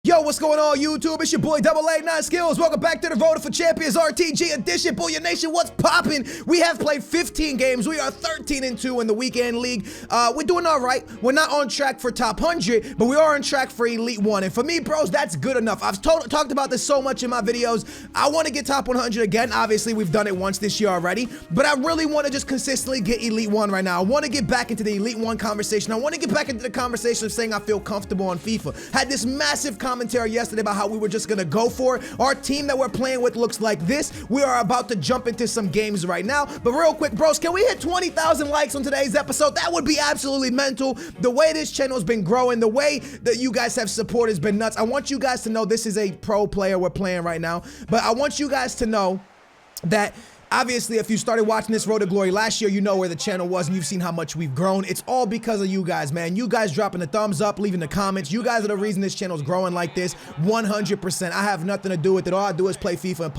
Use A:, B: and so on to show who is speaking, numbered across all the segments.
A: Yo, what's going on, YouTube? It's your boy Double A 9 Skills. Welcome back to the Voted for Champions RTG edition. Booyah Nation, what's poppin'? We have played 15 games. We are 13-2 in the weekend league. We're doing all right. We're not on track for top 100, but we are on track for Elite 1. And for me, bros, that's good enough. I've talked about this so much in my videos. I want to get top 100 again. Obviously, we've done it once this year already, but I really want to just consistently get Elite 1 right now. I want to get back into the Elite 1 conversation. I want to get back into the conversation of saying I feel comfortable on FIFA. Had this massive commentary yesterday about how we were just gonna go for it. Our team that we're playing with looks like this. We are about to jump into some games right now, but real quick, bros, can we hit 20,000 likes on today's episode? That would be absolutely mental. The way this channel has been growing, the way that you guys have supported has been nuts. I want you guys to know this is a pro player we're playing right now, but I want you guys to know that obviously, if you started watching this Road to Glory last year, you know where the channel was and you've seen how much we've grown. It's all because of you guys, man. You guys dropping the thumbs up, leaving the comments. You guys are the reason this channel is growing like this, 100%. I have nothing to do with it. All I do is play FIFA and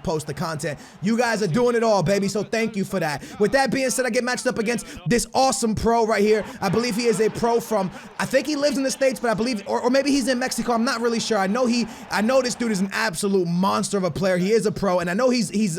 A: post the content. You guys are doing it all, baby, so thank you for that. With that being said, I get matched up against this awesome pro right here. I believe he is a pro from, I think he lives in the States, but I believe, or maybe he's in Mexico. I'm not really sure. I know this dude is an absolute monster of a player. He is a pro, and I know he's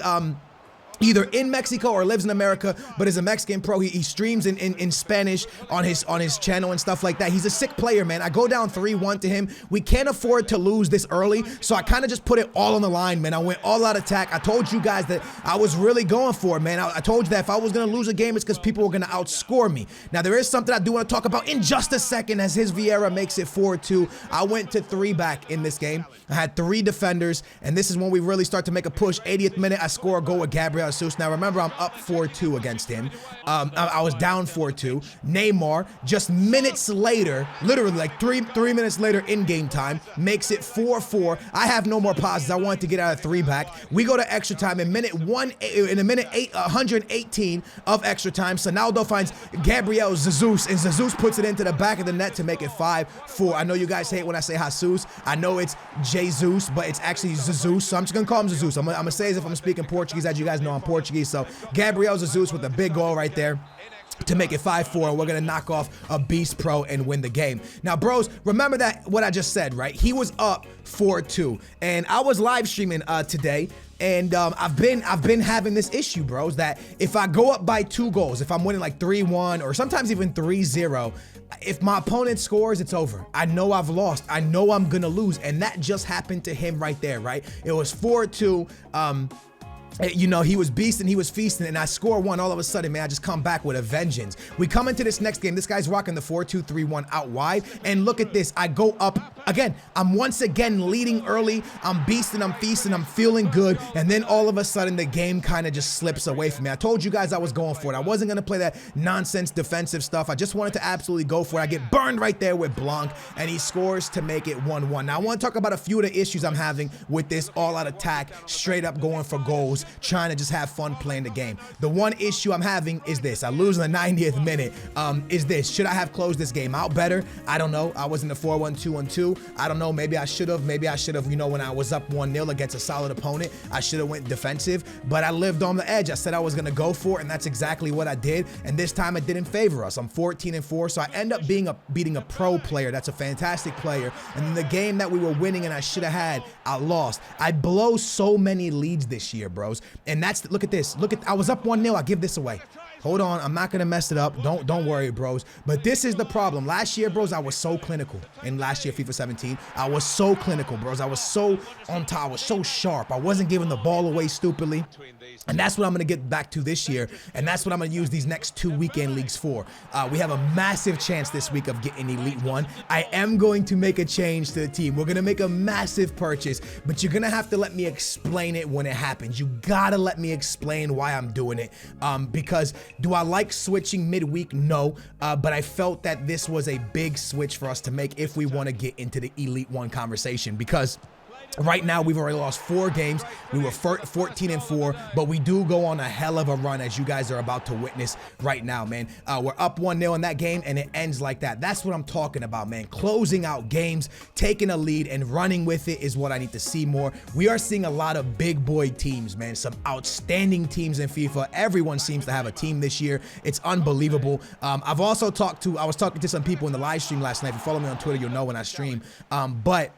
A: either in Mexico or lives in America, but is a Mexican pro. He streams in Spanish on his channel and stuff like that. He's a sick player, man. I go down 3-1 to him. We can't afford to lose this early, so I kind of just put it all on the line, man. I went all out attack. I told you guys that I was really going for it, man. I told you that if I was going to lose a game, it's because people were going to outscore me. Now, there is something I do want to talk about in just a second as his Vieira makes it 4-2. I went to 3 back in this game. I had 3 defenders, and this is when we really start to make a push. 80th minute, I score a goal with Gabriel. Now remember, I'm up 4-2 against him. I was down 4-2. Neymar, just minutes later, literally like three minutes later in game time, makes it 4-4. I have no more pauses. I wanted to get out of 3 back. We go to extra time in minute 118 of extra time. Sonaldo finds Gabriel Jesus, and Jesus puts it into the back of the net to make it 5-4. I know you guys hate when I say Jesus. I know it's Jesus, but it's actually Jesus, so I'm just gonna call him Jesus. I'm gonna say as if I'm speaking Portuguese. As you guys know, I'm Portuguese. So Gabriel Jesus with a big goal right there to make it 5-4, and we're gonna knock off a beast pro and win the game. Now, bros, remember that what I just said, right? He was up 4-2, and I was live streaming today. And I've been having this issue, bros, that if I go up by 2 goals, if I'm winning like 3-1 or sometimes even 3-0, if my opponent scores, it's over. I know I've lost. I know I'm gonna lose, and that just happened to him right there, right? It was 4-2. You know, he was beasting, he was feasting, and I score 1. All of a sudden, man, I just come back with a vengeance. We come into this next game. This guy's rocking the 4-2-3-1 out wide, and look at this. I go up again. I'm once again leading early. I'm beasting, I'm feasting, I'm feeling good, and then all of a sudden, the game kind of just slips away from me. I told you guys I was going for it. I wasn't going to play that nonsense defensive stuff. I just wanted to absolutely go for it. I get burned right there with Blanc, and he scores to make it 1-1. Now, I want to talk about a few of the issues I'm having with this all-out attack, straight up going for goals, trying to just have fun playing the game. The one issue I'm having is this. I lose in the 90th minute. Is this. Should I have closed this game out better? I don't know. I was in the 4-1-2-1-2. I don't know. Maybe I should have. Maybe I should have, you know, when I was up 1-0 against a solid opponent, I should have went defensive, but I lived on the edge. I said I was going to go for it, and that's exactly what I did, and this time it didn't favor us. I'm 14-4, so I end up beating a pro player. That's a fantastic player, and in the game that we were winning and I should have had, I lost. I blow so many leads this year, bros. And that's, look at this. I was up 1-0. I give this away. Hold on, I'm not gonna mess it up. Don't worry, bros. But this is the problem. Last year, bros, I was so clinical. In last year, FIFA 17, I was so clinical, bros. I was so on top. I was so sharp. I wasn't giving the ball away stupidly. And that's what I'm gonna get back to this year. And that's what I'm gonna use these next 2 weekend leagues for. We have a massive chance this week of getting Elite 1. I am going to make a change to the team. We're gonna make a massive purchase, but you're gonna have to let me explain it when it happens. You gotta let me explain why I'm doing it. Because do I like switching midweek? No, but I felt that this was a big switch for us to make if we want to get into the Elite 1 conversation, because right now, we've already lost 4 games. We were 14-4, but we do go on a hell of a run, as you guys are about to witness right now, man. We're up 1-0 in that game, and it ends like that. That's what I'm talking about, man. Closing out games, taking a lead, and running with it is what I need to see more. We are seeing a lot of big boy teams, man. Some outstanding teams in FIFA. Everyone seems to have a team this year. It's unbelievable. I was talking to some people in the live stream last night. If you follow me on Twitter, you'll know when I stream. But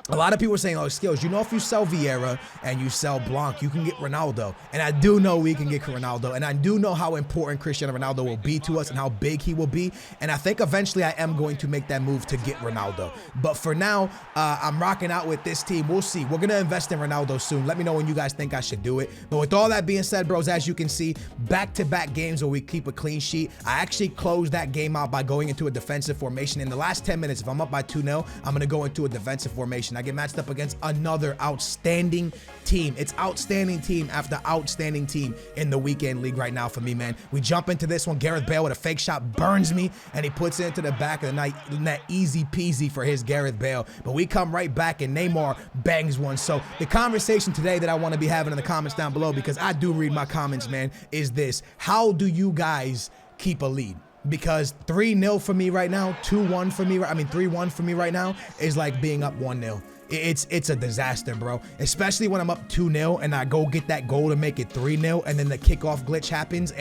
A: A lot of people are saying, oh, Skills, you know, if you sell Vieira and you sell Blanc, you can get Ronaldo. And I do know we can get Ronaldo. And I do know how important Cristiano Ronaldo will be to us and how big he will be. And I think eventually I am going to make that move to get Ronaldo. But for now, I'm rocking out with this team. We'll see. We're going to invest in Ronaldo soon. Let me know when you guys think I should do it. But with all that being said, bros, as you can see, back-to-back games where we keep a clean sheet. I actually closed that game out by going into a defensive formation. In the last 10 minutes, if I'm up by 2-0, I'm going to go into a defensive formation. I get matched up against another outstanding team. It's outstanding team after outstanding team in the weekend league right now for me, man. We jump into this one. Gareth Bale with a fake shot burns me, and he puts it into the back of the net. Easy peasy for his Gareth Bale. But we come right back, and Neymar bangs one. So the conversation today that I want to be having in the comments down below, because I do read my comments, man, is this: how do you guys keep a lead? Because 3-0 for me right now, 2-1 for me, 3-1 for me right now is like being up 1-0. It's a disaster, bro. Especially when I'm up 2-0 and I go get that goal to make it 3-0, and then the kickoff glitch happens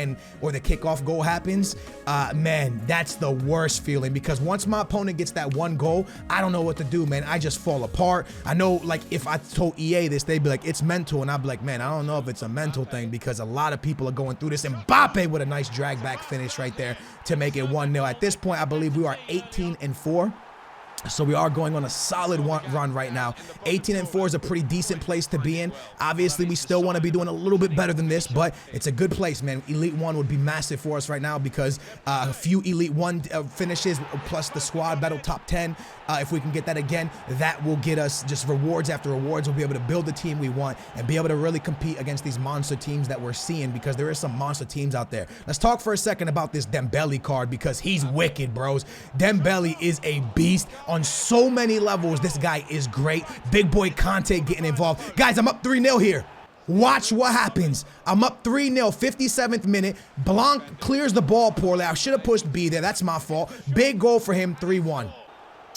A: or the kickoff goal happens. Man, that's the worst feeling, because once my opponent gets that one goal, I don't know what to do, man. I just fall apart. I know, like, if I told EA this, they'd be like, it's mental, and I'd be like, man, I don't know if it's a mental thing, because a lot of people are going through this. And Mbappe with a nice drag back finish right there to make it 1-0. At this point, I believe we are 18-4. So we are going on a solid run right now. 18-4 is a pretty decent place to be in. Obviously, we still want to be doing a little bit better than this, but it's a good place, man. Elite 1 would be massive for us right now, because a few Elite 1 finishes plus the squad battle top 10. If we can get that again, that will get us just rewards after rewards. We'll be able to build the team we want and be able to really compete against these monster teams that we're seeing, because there is some monster teams out there. Let's talk for a second about this Dembele card, because he's wicked, bros. Dembele is a beast on so many levels. This guy is great. Big boy Conte getting involved. Guys, I'm up 3-0 here. Watch what happens. I'm up 3-0, 57th minute. Blanc clears the ball poorly. I should have pushed B there. That's my fault. Big goal for him, 3-1.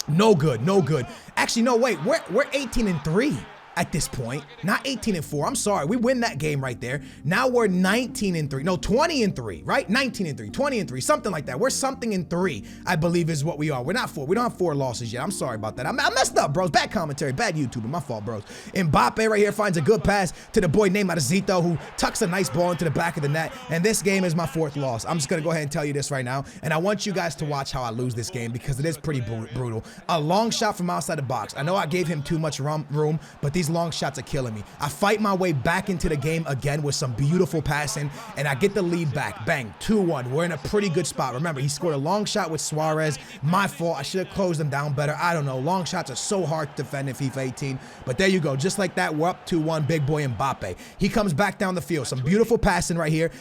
A: No good, no good. Actually, no, wait. We're 18-3 at this point. Not 18-4. I'm sorry. We win that game right there. Now we're 19-3. No, 20-3, right? 19-3, 20-3, something like that. We're something in 3, I believe, is what we are. We're not 4. We don't have 4 losses yet. I'm sorry about that. I messed up, bros. Bad commentary, bad YouTuber. My fault, bros. Mbappe right here finds a good pass to the boy named Zito, who tucks a nice ball into the back of the net. And this game is my 4th loss. I'm just going to go ahead and tell you this right now. And I want you guys to watch how I lose this game, because it is pretty brutal. A long shot from outside the box. I know I gave him too much room, but these long shots are killing me. I fight my way back into the game again with some beautiful passing, and I get the lead back. Bang, 2-1. We're in a pretty good spot. Remember, he scored a long shot with Suarez. My fault. I should have closed them down better. I don't know. Long shots are so hard to defend in FIFA 18. But there you go. Just like that, we're up 2-1. Big boy Mbappe. He comes back down the field. Some beautiful passing right here.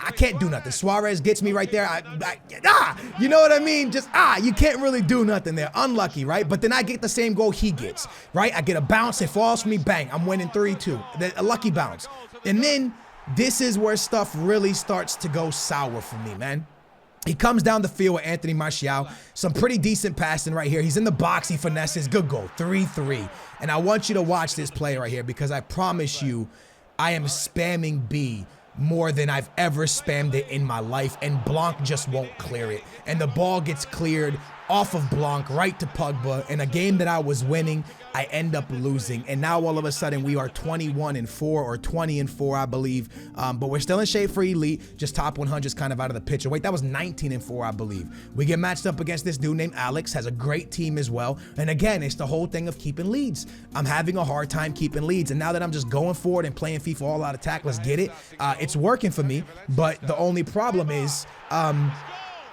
A: I can't do nothing. Suarez gets me right there. You know what I mean? Just, you can't really do nothing there. Unlucky, right? But then I get the same goal he gets, right? I get a bounce. It falls for me. Bang. I'm winning 3-2. A lucky bounce. And then this is where stuff really starts to go sour for me, man. He comes down the field with Anthony Martial. Some pretty decent passing right here. He's in the box. He finesses. Good goal. 3-3. And I want you to watch this play right here, because I promise you, I am spamming B more than I've ever spammed it in my life, and Blanc just won't clear it. And the ball gets cleared off of Blanc right to Pogba. In a game that I was winning, I end up losing. And now all of a sudden we are 21-4 or 20-4, I believe. But we're still in shape for Elite. Just top 100 is kind of out of the picture. Wait, that was 19-4, I believe. We get matched up against this dude named Alex, has a great team as well. And again, it's the whole thing of keeping leads. I'm having a hard time keeping leads. And now that I'm just going forward and playing FIFA all out attack, let's get it. It's working for me. But the only problem is,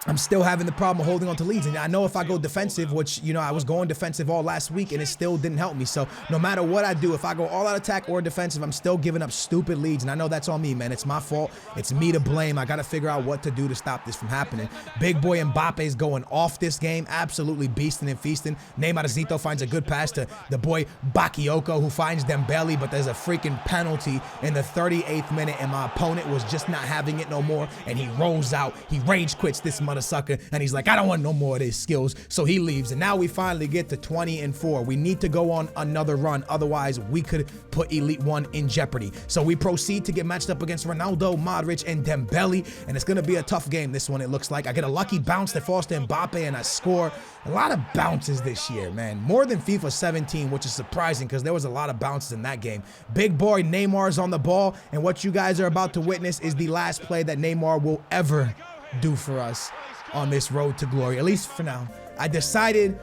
A: I'm still having the problem of holding on to leads. And I know if I go defensive, which, you know, I was going defensive all last week, and it still didn't help me. So no matter what I do, if I go all out attack or defensive, I'm still giving up stupid leads. And I know that's on me, man. It's my fault. It's me to blame. I got to figure out what to do to stop this from happening. Big boy Mbappe is going off this game. Absolutely beasting and feasting. Neymar Zito finds a good pass to the boy Bakayoko, who finds Dembele, but there's a freaking penalty in the 38th minute, and my opponent was just not having it no more, and he rolls out. He rage quits this mother sucker, and he's like, I don't want no more of these skills, so he leaves. And now we finally get to 20-4. We need to go on another run, otherwise we could put Elite 1 in jeopardy. So we proceed to get matched up against Ronaldo, Modric, and Dembele, and it's gonna be a tough game, this one, it looks like. I get a lucky bounce that falls to Mbappe, and I score. A lot of bounces this year, man. More than FIFA 17, which is surprising because there was a lot of bounces in that game. Big boy Neymar's on the ball, and what you guys are about to witness is the last play that Neymar will ever do for us on this road to glory, at least for now. I decided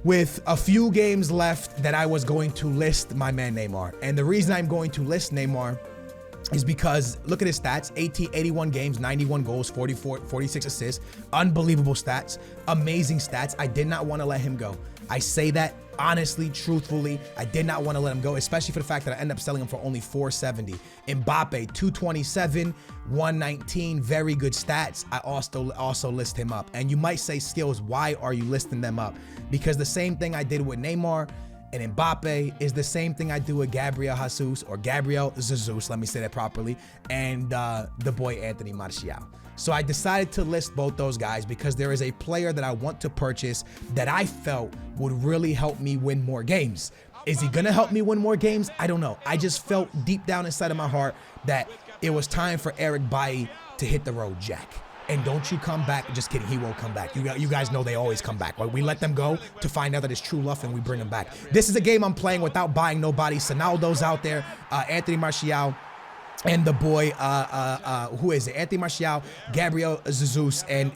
A: with a few games left that I was going to list my man Neymar, and the reason I'm going to list Neymar is because look at his stats: 81 games, 91 goals, 46 assists, unbelievable stats, amazing stats. I did not want to let him go. I say that honestly, truthfully, I did not want to let him go, especially for the fact that I ended up selling him for only 470. Mbappe, 227, 119, very good stats. I also list him up. And you might say, Skills, why are you listing them up? Because the same thing I did with Neymar and Mbappe is the same thing I do with Gabriel Jesus, or Gabriel Jesus, let me say that properly, and the boy Anthony Martial. So I decided to list both those guys because there is a player that I want to purchase that I felt would really help me win more games. Is he gonna help me win more games? I don't know. I just felt deep down inside of my heart that it was time for Eric Bailly to hit the road jack. And don't you come back. Just kidding, he won't come back. You guys know they always come back. Right? We let them go to find out that it's true love, and we bring them back. This is a game I'm playing without buying nobody. Sonaldo's out there, Anthony Martial, and the boy, who is it? Anthony Martial, Gabriel Jesus, and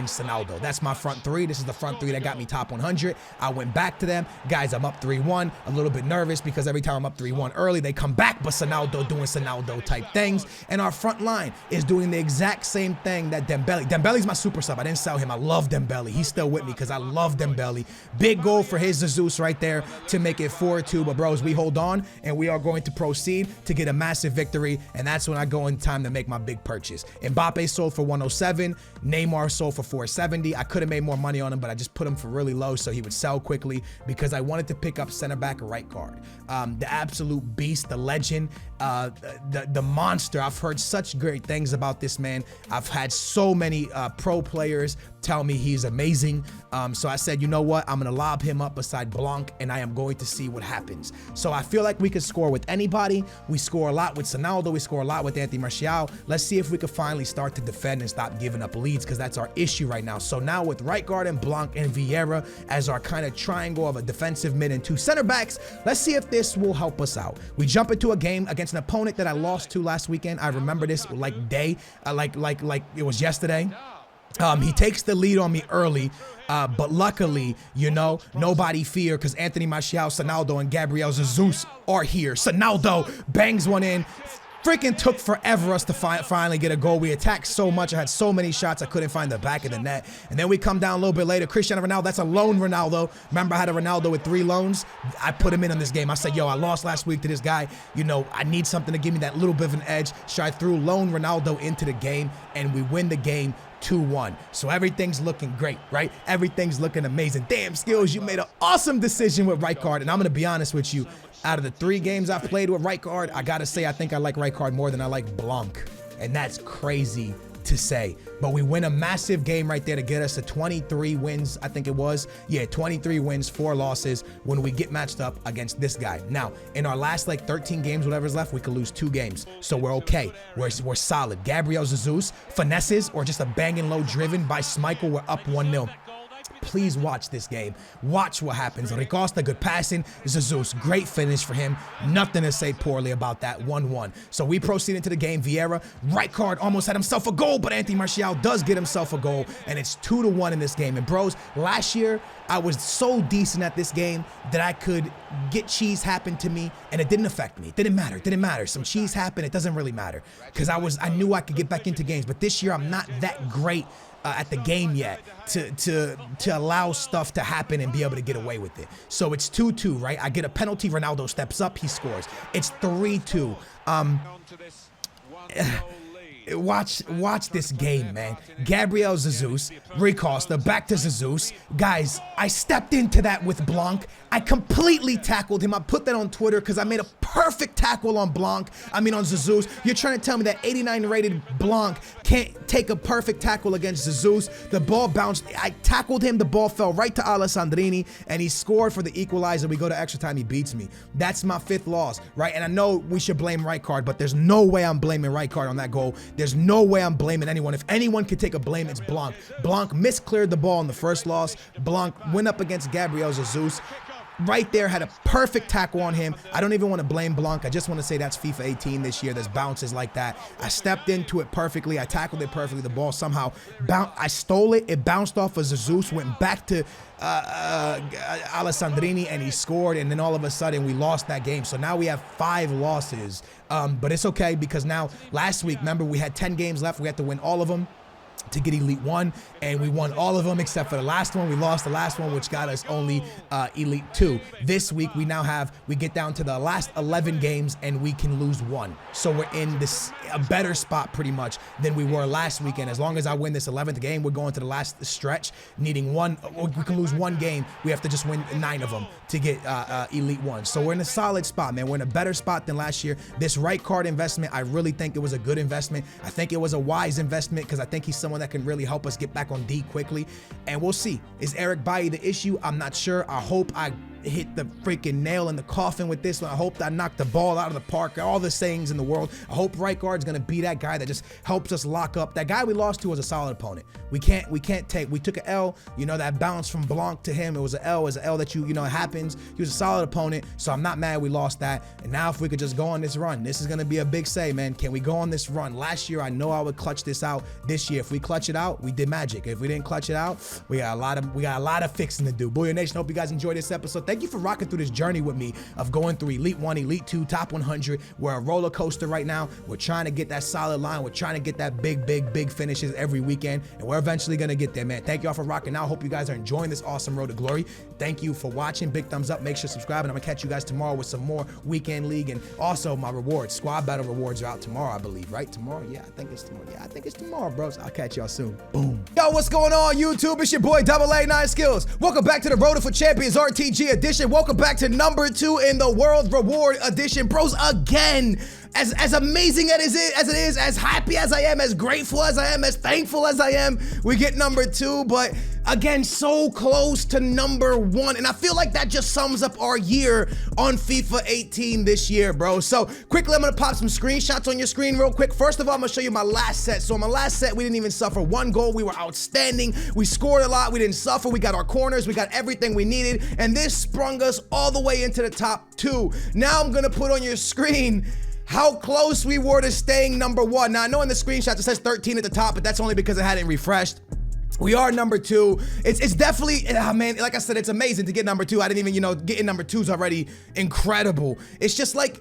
A: Sonaldo. That's my front three. This is the front three that got me top 100. I went back to them. Guys, I'm up 3-1. A little bit nervous because every time I'm up 3-1 early, they come back, but Sonaldo doing Sonaldo type things. And our front line is doing the exact same thing that Dembele's my super sub. I didn't sell him. I love Dembele. He's still with me because I love Dembele. Big goal for his Jesus right there to make it 4-2. But bros, we hold on, and we are going to proceed to get a massive victory, and that's when I go in time to make my big purchase. Mbappe sold for 107, Neymar sold for 470. I could have made more money on him, but I just put him for really low so he would sell quickly because I wanted to pick up center back right guard. The absolute beast, the legend, the monster. I've heard such great things about this man. I've had so many pro players tell me he's amazing. So I said, you know what? I'm going to lob him up beside Blanc, and I am going to see what happens. So I feel like we could score with anybody. We score a lot with Sonaldo. We score a lot with Anthony Martial. Let's see if we could finally start to defend and stop giving up leads, because that's our issue right now. So now with right guard and Blanc and Vieira as our kind of triangle of a defensive mid and two center backs, let's see if this will help us out. We jump into a game against an opponent that I lost to last weekend. I remember this like it was yesterday. He takes the lead on me early, but luckily, you know, nobody fear because Anthony Martial, Sonaldo, and Gabriel Jesus are here. Sonaldo bangs one in. Freaking took forever us to finally get a goal. We attacked so much. I had so many shots I couldn't find the back of the net. And then we come down a little bit later. Cristiano Ronaldo, that's a lone Ronaldo. Remember I had a Ronaldo with 3 loans? I put him in on this game. I said, yo, I lost last week to this guy. You know, I need something to give me that little bit of an edge. So I threw lone Ronaldo into the game, and we win the game 2-1. So everything's looking great, right? Everything's looking amazing. Damn, Skills, you made an awesome decision with right guard. And I'm going to be honest with you. Out of the 3 games I've played with right guard, I got to say I think I like right guard more than I like Blanc. And that's crazy to say. But we win a massive game right there to get us to 23 wins, I think it was. Yeah, 23 wins, 4 losses when we get matched up against this guy. Now, in our last like 13 games, whatever's left, we could lose 2 games. So we're okay. We're solid. Gabriel Jesus, finesses or just a banging low driven by Schmeichel. We're up 1-0. Please watch this game. Watch what happens. Ricosta, good passing. Jesus, great finish for him. Nothing to say poorly about that. 1-1. So we proceed into the game. Vieira, right card, almost had himself a goal, but Anthony Martial does get himself a goal, and it's 2-1 in this game. And bros, last year, I was so decent at this game that I could get cheese happen to me, and it didn't affect me. It didn't matter. It didn't matter. Some cheese happened. It doesn't really matter because I knew I could get back into games. But this year, I'm not that great at the game yet to allow stuff to happen and be able to get away with it. So it's 2-2, right? I get a penalty. Ronaldo steps up. He scores. It's 3-2. Watch this game, man. Gabriel Jesus, Ricosta, back to Jesus. Guys, I stepped into that with Blanc. I completely tackled him. I put that on Twitter because I made a perfect tackle on Blanc. I mean on Jesus. You're trying to tell me that 89 rated Blanc can't take a perfect tackle against Jesus. The ball bounced. I tackled him. The ball fell right to Alessandrini, and he scored for the equalizer. We go to extra time. He beats me. That's my 5th loss, right? And I know we should blame Rijkaard, but there's no way I'm blaming Rijkaard on that goal. There's no way I'm blaming anyone. If anyone could take a blame, it's Blanc. Blanc miscleared the ball in the first loss. Blanc went up against Gabriel Jesus. Right there, had a perfect tackle on him. I don't even want to blame Blanc. I just want to say that's FIFA 18 this year. There's bounces like that. I stepped into it perfectly. I tackled it perfectly. The ball somehow bounced. I stole it. It bounced off of Jesus, went back to Alessandrini, and he scored. And then all of a sudden, we lost that game. So now we have 5 losses. But it's okay because now last week, remember, we had 10 games left. We had to win all of them to get Elite 1, and we won all of them except for the last one. We lost the last one, which got us only Elite 2. This week, we get down to the last 11 games, and we can lose 1. So we're in a better spot pretty much than we were last weekend. As long as I win this 11th game, we're going to the last stretch, needing 1. We can lose 1 game. We have to just win 9 of them to get Elite 1. So we're in a solid spot, man. We're in a better spot than last year. This Rijkaard investment, I really think it was a good investment. I think it was a wise investment because I think he's someone that can really help us get back on D quickly, and we'll see. Is Eric Bailly the issue? I'm not sure. I hope I hit the freaking nail in the coffin with this one. I hope that I knocked the ball out of the park. All the sayings in the world. I hope Rijkaard's gonna be that guy that just helps us lock up. That guy we lost to was a solid opponent. We took an L, you know, that bounce from Blanc to him. It was an L. It was an L that you know, it happens. He was a solid opponent, so I'm not mad we lost that. And now if we could just go on this run, this is gonna be a big say, man. Can we go on this run? Last year, I know I would clutch this out. This year, if we clutch it out, we did magic. If we didn't clutch it out, we got a lot of fixing to do. Booyah Nation, hope you guys enjoyed this episode. Thank you for rocking through this journey with me of going through Elite 1, Elite 2, Top 100. We're a roller coaster right now. We're trying to get that solid line. We're trying to get that big finishes every weekend, and we're eventually gonna get there, man. Thank y'all for rocking out. Hope you guys are enjoying this awesome road to glory. Thank you for watching. Big thumbs up. Make sure to subscribe, and I'm gonna catch you guys tomorrow with some more weekend league and also my rewards. Squad battle rewards are out tomorrow, I believe, right? Tomorrow? Yeah, I think it's tomorrow. Yeah, I think it's tomorrow, bros. I'll catch y'all soon. Boom. Yo, what's going on, YouTube? It's your boy AA9 Skills. Welcome back to the Road for Champions RTG edition. Welcome back to number 2 in the World Reward Edition. Bros, again, as amazing as it is, as happy as I am, as grateful as I am, as thankful as I am, we get number 2, but again, so close to number 1. And I feel like that just sums up our year on FIFA 18 this year, bro. So quickly, I'm gonna pop some screenshots on your screen real quick. First of all, I'm gonna show you my last set. So in my last set, we didn't even suffer 1 goal. We were outstanding. We scored a lot. We didn't suffer. We got our corners. We got everything we needed. And this sprung us all the way into the top 2. Now I'm gonna put on your screen how close we were to staying number 1. Now, I know in the screenshot it says 13 at the top, but that's only because it hadn't refreshed. We are number 2. It's definitely, man, like I said, it's amazing to get number 2. I didn't even, you know, getting number 2 is already incredible. It's just like,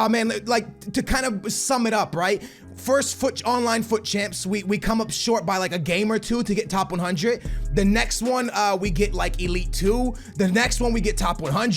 A: man, like to kind of sum it up, right? First online foot champs, we come up short by like a game or 2 to get top 100. The next one, we get like Elite 2. The next one, we get top 100.